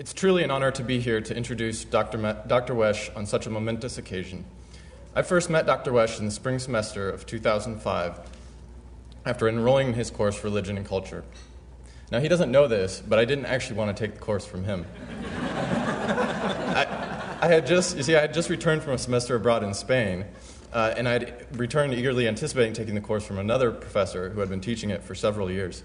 It's truly an honor to be here to introduce Dr. Wesch on such a momentous occasion. I first met Dr. Wesch in the spring semester of 2005 after enrolling in his course Religion and Culture. Now, he doesn't know this, but I didn't actually want to take the course from him. I had just returned from a semester abroad in Spain, and I had returned eagerly anticipating taking the course from another professor who had been teaching it for several years.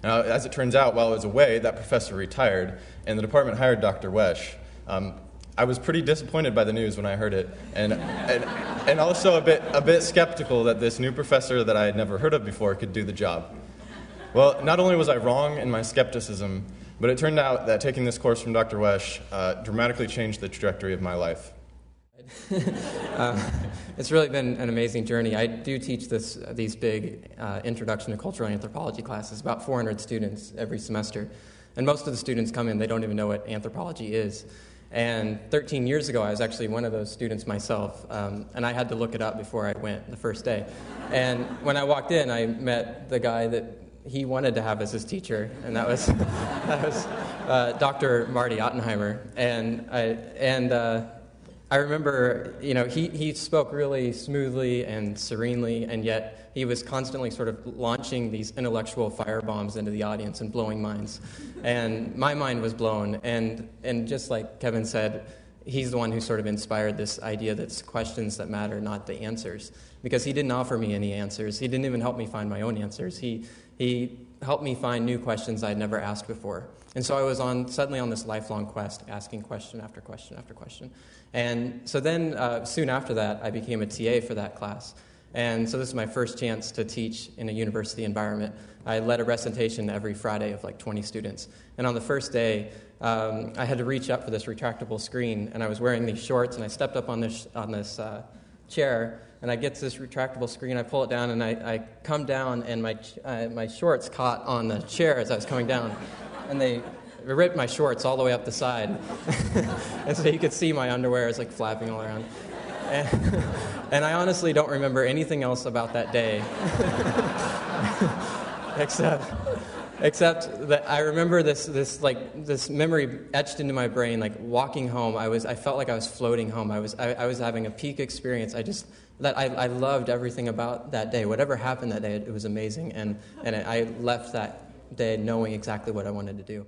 Now, as it turns out, while I was away, that professor retired, and the department hired Dr. Wesch. I was pretty disappointed by the news when I heard it, and also a bit skeptical that this new professor that I had never heard of before could do the job. Well, not only was I wrong in my skepticism, but it turned out that taking this course from Dr. Wesch dramatically changed the trajectory of my life. It's really been an amazing journey. I do teach these big Introduction to Cultural Anthropology classes, about 400 students every semester. And most of the students come in, they don't even know what anthropology is. And 13 years ago, I was actually one of those students myself, and I had to look it up before I went the first day. And when I walked in, I met the guy that he wanted to have as his teacher, and that was Dr. Marty Ottenheimer. And I remember, he spoke really smoothly and serenely, and yet he was constantly sort of launching these intellectual firebombs into the audience and blowing minds. And my mind was blown, and just like Kevin said, he's the one who sort of inspired this idea that it's questions that matter, not the answers. Because he didn't offer me any answers. He didn't even help me find my own answers. He helped me find new questions I'd never asked before. And so I was suddenly on this lifelong quest, asking question after question after question. And so then, soon after that, I became a TA for that class. And so this is my first chance to teach in a university environment. I led a recitation every Friday of like 20 students. And on the first day, I had to reach up for this retractable screen, and I was wearing these shorts, and I stepped up on this chair, and I get to this retractable screen, I pull it down, and I come down, and my shorts caught on the chair as I was coming down, and they ripped my shorts all the way up the side, and so you could see my underwear is like flapping all around. And I honestly don't remember anything else about that day, except that I remember this memory etched into my brain. Like walking home, I felt like I was floating home. I was having a peak experience. I loved everything about that day. Whatever happened that day, it was amazing, and I left that day knowing exactly what I wanted to do.